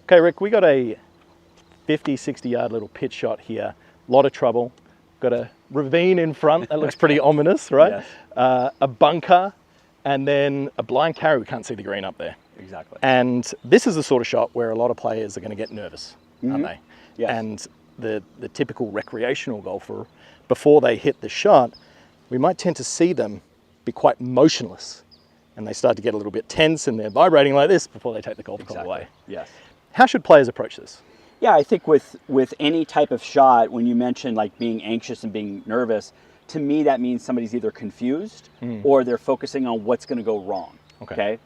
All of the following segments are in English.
Okay, Rick, we got a 50, 60 yard little pitch shot here. A lot of trouble. Got a ravine in front. That looks pretty ominous, right? Yes. A bunker, and then a blind carry. We can't see the green up there. Exactly. And this is the sort of shot where a lot of players are going to get nervous, aren't they? Yes. And the typical recreational golfer, before they hit the shot, we might tend to see them be quite motionless. And they start to get a little bit tense and they're vibrating like this before they take the golf club away. Yes. How should players approach this? Yeah, I think with any type of shot, when you mention like being anxious and being nervous, to me that means somebody's either confused or they're focusing on what's going to go wrong. Okay.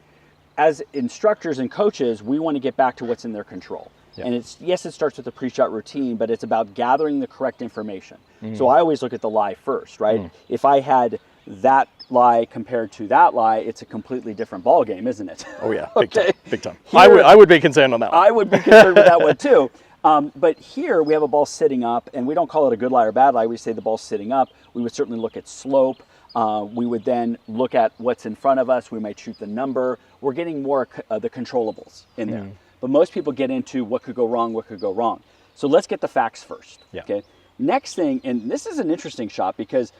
As instructors and coaches, we want to get back to what's in their control. Yeah. And it starts with the pre-shot routine, but it's about gathering the correct information. So I always look at the lie first, right? If I had that lie compared to that lie, it's a completely different ball game, isn't it? Oh yeah, big time, big time. Here, I would be concerned on that one. I would be concerned with that one too. But here we have a ball sitting up, and we don't call it a good lie or bad lie. We say the ball's sitting up. We would certainly look at slope. We would then look at what's in front of us. We might shoot the number. We're getting more the controllables in there. But most people get into what could go wrong, what could go wrong. So let's get the facts first. Yeah. Okay. Next thing, and this is an interesting shot because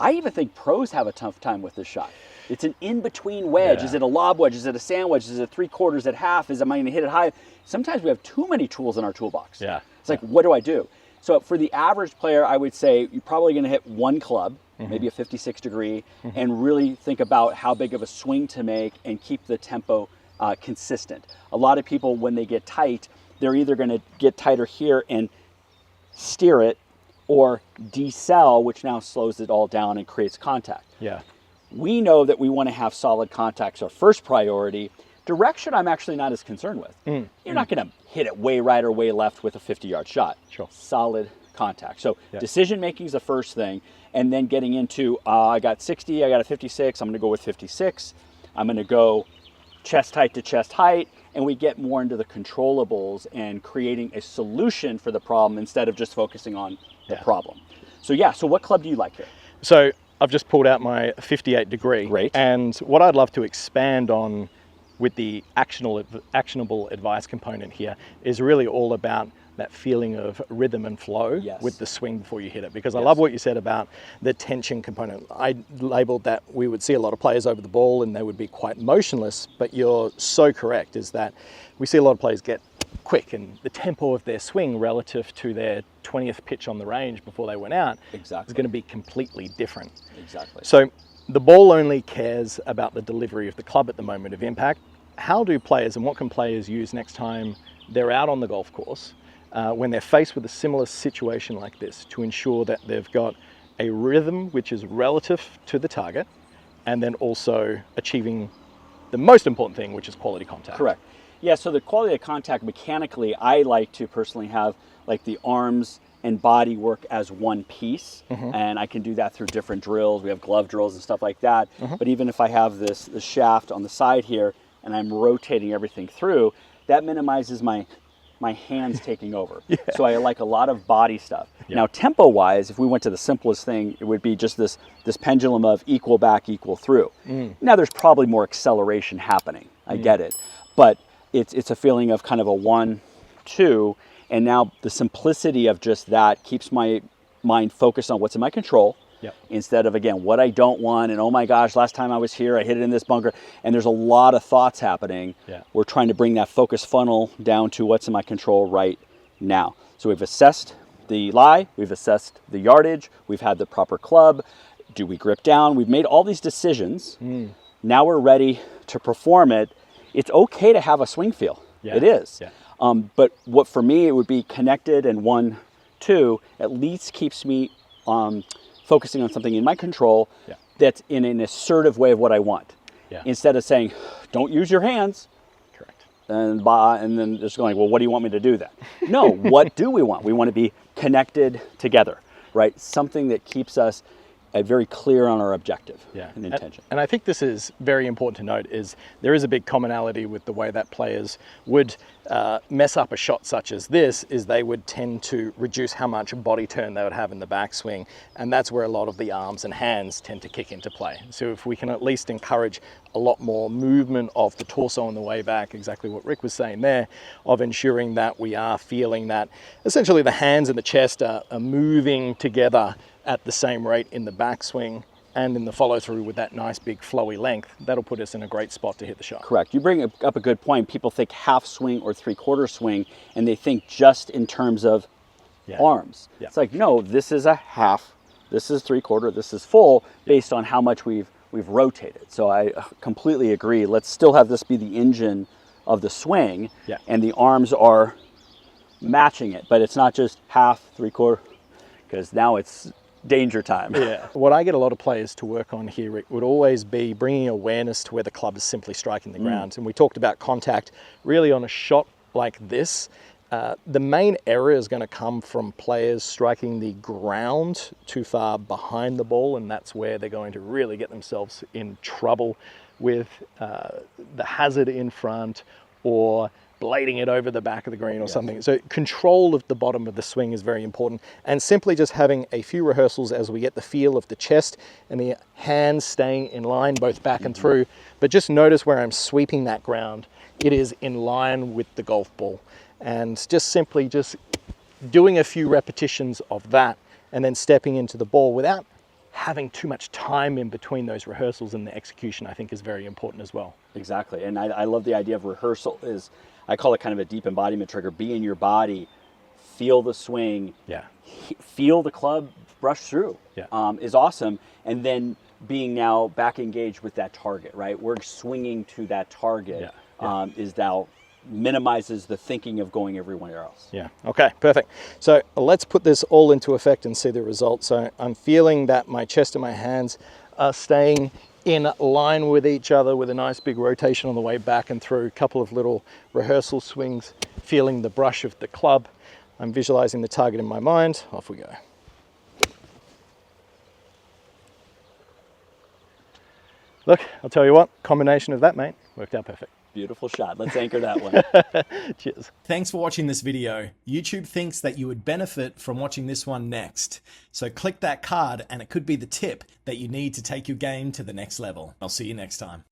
I even think pros have a tough time with this shot. It's an in-between wedge. Yeah. Is it a lob wedge? Is it a sand wedge? Is it 3/4 at half? Am I going to hit it high? Sometimes we have too many tools in our toolbox. Yeah. It's like, what do I do? So for the average player, I would say you're probably going to hit one club, maybe a 56 degree, and really think about how big of a swing to make and keep the tempo consistent. A lot of people, when they get tight, they're either going to get tighter here and steer it or decel, which now slows it all down and creates contact. Yeah. We know that we want to have solid contacts, our first priority. Direction, I'm actually not as concerned with. You're not going to hit it way right or way left with a 50-yard shot. Sure. Solid contact. So decision making is the first thing, and then getting into I got 60, I got a 56, I'm going to go with 56. I'm going to go chest height to chest height, and we get more into the controllables and creating a solution for the problem instead of just focusing on the problem. So so what club do you like here? So I've just pulled out my 58 degree. Great. And what I'd love to expand on with the actionable advice component here is really all about that feeling of rhythm and flow with the swing before you hit it. Because I love what you said about the tension component. I labeled that we would see a lot of players over the ball and they would be quite motionless, but you're so correct, is that we see a lot of players get quick, and the tempo of their swing relative to their 20th pitch on the range before they went out is going to be completely different. Exactly. So the ball only cares about the delivery of the club at the moment of impact. How do players, and what can players use next time they're out on the golf course when they're faced with a similar situation like this, to ensure that they've got a rhythm which is relative to the target, and then also achieving the most important thing, which is quality contact? Correct. Yeah, so the quality of contact mechanically, I like to personally have like the arms and body work as one piece, and I can do that through different drills. We have glove drills and stuff like that. But even if I have the shaft on the side here and I'm rotating everything through, that minimizes my hands taking over. So I like a lot of body stuff. Now tempo-wise, if we went to the simplest thing, it would be just this pendulum of equal back, equal through. Now there's probably more acceleration happening. I get it. But it's a feeling of kind of a 1, 2, and now the simplicity of just that keeps my mind focused on what's in my control, instead of, again, what I don't want, and oh my gosh, last time I was here, I hit it in this bunker, and there's a lot of thoughts happening. We're trying to bring that focus funnel down to what's in my control right now. So we've assessed the lie, we've assessed the yardage, we've had the proper club, do we grip down? We've made all these decisions. Now we're ready to perform it. It's okay to have a swing feel. It is. But what for me, it would be connected, and 1, 2 at least keeps me focusing on something in my control that's in an assertive way of what I want. Instead of saying, don't use your hands. Correct. And then just going, well, what do you want me to do then? No, what do we want? We want to be connected together, right? Something that keeps us very clear on our objective Yeah. and intention. And I think this is very important to note, is there is a big commonality with the way that players would mess up a shot such as this, is they would tend to reduce how much body turn they would have in the backswing, and that's where a lot of the arms and hands tend to kick into play. So if we can at least encourage a lot more movement of the torso on the way back, exactly what Rick was saying there, of ensuring that we are feeling that essentially the hands and the chest are moving together at the same rate in the backswing and in the follow through with that nice big flowy length, that'll put us in a great spot to hit the shot. Correct. You bring up a good point. People think half swing or 3/4 swing, and they think just in terms of arms. Yeah. It's like, no, this is a half, this is 3/4, this is full, based on how much we've rotated. So I completely agree. Let's still have this be the engine of the swing, and the arms are matching it, but it's not just half, 3/4, because now it's danger time. Yeah. What I get a lot of players to work on here, Rick, would always be bringing awareness to where the club is simply striking the ground. And we talked about contact. Really, on a shot like this, the main error is going to come from players striking the ground too far behind the ball, and that's where they're going to really get themselves in trouble with the hazard in front, or blading it over the back of the green or something. So control of the bottom of the swing is very important, and simply just having a few rehearsals as we get the feel of the chest and the hands staying in line both back and through. But just notice where I'm sweeping that ground, it is in line with the golf ball, and just simply just doing a few repetitions of that and then stepping into the ball without having too much time in between those rehearsals and the execution, I think, is very important as well. Exactly. And I love the idea of rehearsal. Is I call it kind of a deep embodiment trigger. Be in your body, feel the swing, feel the club brush through, is awesome. And then being now back engaged with that target, right? We're swinging to that target, is now minimizes the thinking of going everywhere else. Yeah, okay, perfect. So let's put this all into effect and see the results. So I'm feeling that my chest and my hands are staying in line with each other with a nice big rotation on the way back and through, a couple of little rehearsal swings, feeling the brush of the club. I'm visualizing the target in my mind. Off we go. Look, I'll tell you what, combination of that, mate, worked out perfect. Beautiful shot. Let's anchor that one. Cheers. Thanks for watching this video. YouTube thinks that you would benefit from watching this one next. So click that card and it could be the tip that you need to take your game to the next level. I'll see you next time.